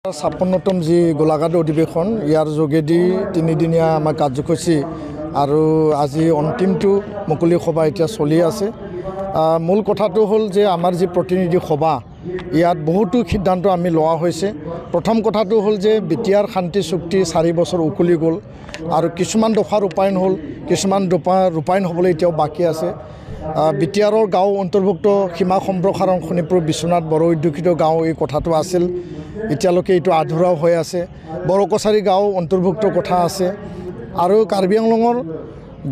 56তম যি গোলাঘাট অধিৱেশন ইয়াৰ যোগেদি তিনিদিনীয়া আমাৰ কাৰ্যসূচী আৰু আজি অন্তিমটো মুকলি সভা এতিয়া চলি আছে। মূল কথাটো হ'ল যে আমাৰ যি প্ৰতিনিধি সভা ইয়াত বহুতো সিদ্ধান্ত আমি লোৱা হৈছে। প্ৰথম কথাটো হ'ল যে বিটিআৰ শান্তি চুক্তি 4 বছৰ উকলি গ'ল আৰু কিছুমান দফা ৰূপায়ণ হ'ল, কিছুমান দফা ৰূপায়ণ হ'বলৈ এতিয়াও বাকী আছে। বিটিআৰৰ গাঁও অন্তৰ্ভুক্ত সীমা সম্প্ৰসাৰণ শোণিতপুৰ বিশ্বনাথ বড়ো অধ্যুষিত গাঁও এই কথাটো আছিল, এতিয়ালৈকে এইটো আধৰুৱা হৈ আছে। বড়ো কছাৰী গাঁও অন্তৰ্ভুক্ত কথা আছে আৰু কাৰ্বি আংলঙৰ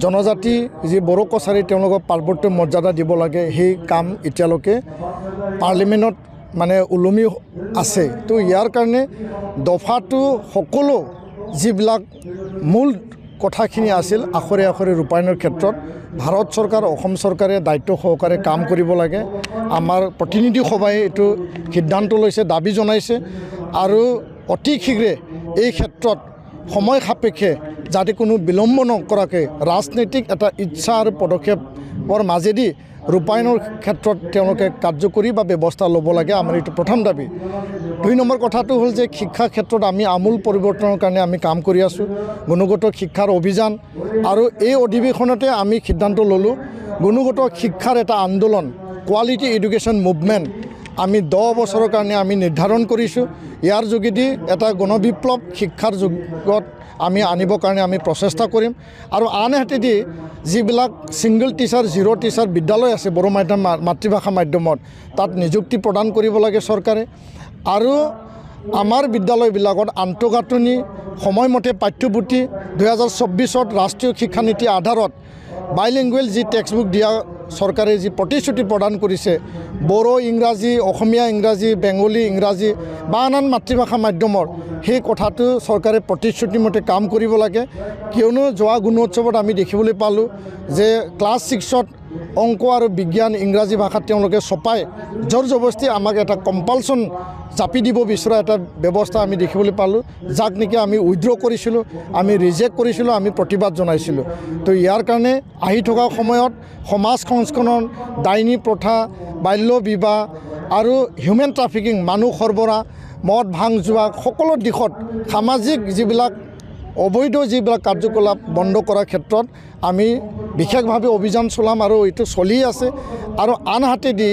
জনজাতি যি বড়ো কছাৰী তেওঁলোকক পাৰ্বত্য মৰ্যাদা দিব লাগে, সেই কাম এতিয়ালৈকে পাৰ্লিমেণ্টত ওলমি আছে। তো ইয়াৰ কাৰণে দফাটো সকলো যিবিলাক মূল কথাখিনি আছিল আখৰে আখৰে ৰূপায়ণৰ ক্ষেত্ৰত ভাৰত চৰকাৰ অসম চৰকাৰে দায়িত্ব সহকাৰে কাম কৰিব লাগে। আমাৰ প্ৰতিনিধি সভাই এইটো সিদ্ধান্ত লৈছে, দাবী জনাইছে আৰু অতি শীঘ্ৰে এই ক্ষেত্ৰত সময় সাপেক্ষে যাতে কোনো বিলম্ব নকৰাকৈ ৰাজনৈতিক এটা ইচ্ছা আৰু পদক্ষেপৰ মাজেদি ৰূপায়ণৰ ক্ষেত্ৰত তেওঁলোকে কাৰ্যকৰী বা ব্যৱস্থা ল'ব লাগে। আমাৰ এইটো প্ৰথম দাবী। 2 নম্বৰ কথাটো হ'ল যে শিক্ষা ক্ষেত্ৰত আমি আমূল পৰিৱৰ্তনৰ কাৰণে আমি কাম কৰি আছোঁ। গুণগত শিক্ষাৰ অভিযান আৰু এই অধিৱেশনতে আমি সিদ্ধান্ত ল'লোঁ গুণগত শিক্ষাৰ এটা আন্দোলন, কোৱালিটি এডুকেশ্যন মুভমেণ্ট আমি 10 বছৰৰ কাৰণে আমি নিৰ্ধাৰণ কৰিছোঁ। ইয়াৰ যোগেদি এটা গণবিপ্লৱ শিক্ষাৰ যুগত আমি আনিবৰ কাৰণে আমি প্ৰচেষ্টা কৰিম আৰু আনহাতেদি যিবিলাক ছিংগল টিচাৰ, জিৰ' টিচাৰ বিদ্যালয় আছে বড়ো মাধ্যম মাতৃভাষা মাধ্যমত, তাত নিযুক্তি প্ৰদান কৰিব লাগে চৰকাৰে আৰু আমাৰ বিদ্যালয়বিলাকত আন্তঃগাঁথনি সময়মতে পাঠ্যপুথি 2024ত ৰাষ্ট্ৰীয় শিক্ষানীতিৰ আধাৰত বাইলিংগুৱেল যি টেক্সটবুক দিয়া চৰকাৰে যি প্ৰতিশ্ৰুতি প্ৰদান কৰিছে, বড়ো ইংৰাজী, অসমীয়া ইংৰাজী, বেংগলী ইংৰাজী বা আন মাতৃভাষা মাধ্যমৰ সেই কথাটো চৰকাৰে প্ৰতিশ্ৰুতিমতে কাম কৰিব লাগে। কিয়নো যোৱা গুণোৎসৱত আমি দেখিবলৈ পালোঁ যে ক্লাছ 6ত অংক আৰু বিজ্ঞান ইংৰাজী ভাষাত তেওঁলোকে ছপাই জোৰ জবস্তি আমাক এটা কম্পালচন জাপি দিব বিচৰা এটা ব্যৱস্থা আমি দেখিবলৈ পালোঁ, যাক নেকি আমি উইথড্ৰ কৰিছিলোঁ, আমি ৰিজেক্ট কৰিছিলোঁ, আমি প্ৰতিবাদ জনাইছিলোঁ। তো ইয়াৰ কাৰণে আহি থকা সময়ত সমাজ সংস্কৰণ, ডাইনী প্ৰথা, বাল্য বিবাহ আৰু হিউমেন ট্ৰাফিকিং, মানুহ সৰবৰাহ, মদ ভাং জোৱা সকলো দিশত সামাজিক যিবিলাক অবৈধ যিবিলাক কাৰ্যকলাপ বন্ধ কৰাৰ ক্ষেত্ৰত আমি বিশেষভাৱে অভিযান চলাম আৰু এইটো চলি আছে। আৰু আনহাতেদি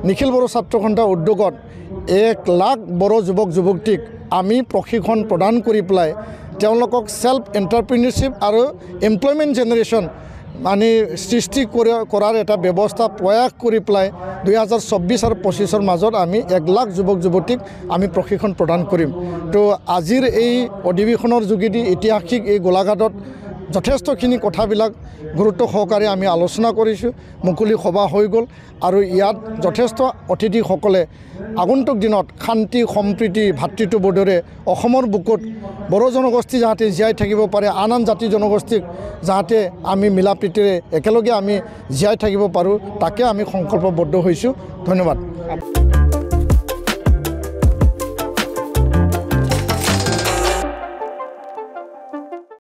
নিখিল বড়ো ছাত্ৰ সন্থাৰ উদ্যোগত 1 লাখ বড়ো যুৱক যুৱতীক আমি প্ৰশিক্ষণ প্ৰদান কৰি পেলাই তেওঁলোকক সেল্ফ এণ্টাৰপ্ৰিনিয়ৰশ্বিপ আৰু এমপ্লয়মেণ্ট জেনেৰেশ্যন সৃষ্টি কৰাৰ এটা ব্যৱস্থা প্ৰয়াস কৰি পেলাই 2024 আৰু 25ৰ মাজত আমি 1 লাখ যুৱক যুৱতীক আমি প্ৰশিক্ষণ প্ৰদান কৰিম। তো আজিৰ এই অধিৱেশনৰ যোগেদি ঐতিহাসিক এই গোলাঘাটত যথেষ্টখিনি কথাবিলাক গুৰুত্ব সহকাৰে আমি আলোচনা কৰিছোঁ। মুকলি সভা হৈ গ'ল আৰু ইয়াত যথেষ্ট অতিথিসকলে আগন্তুক দিনত শান্তি সম্প্ৰীতি ভাতৃত্ববোধেৰে অসমৰ বুকুত বড়ো জনগোষ্ঠী যাতে জীয়াই থাকিব পাৰে, আন জাতি জনগোষ্ঠীক যাতে আমি মিলা প্ৰীতিৰে একেলগে আমি জীয়াই থাকিব পাৰোঁ, তাকে আমি সংকল্পবদ্ধ হৈছোঁ। ধন্যবাদ।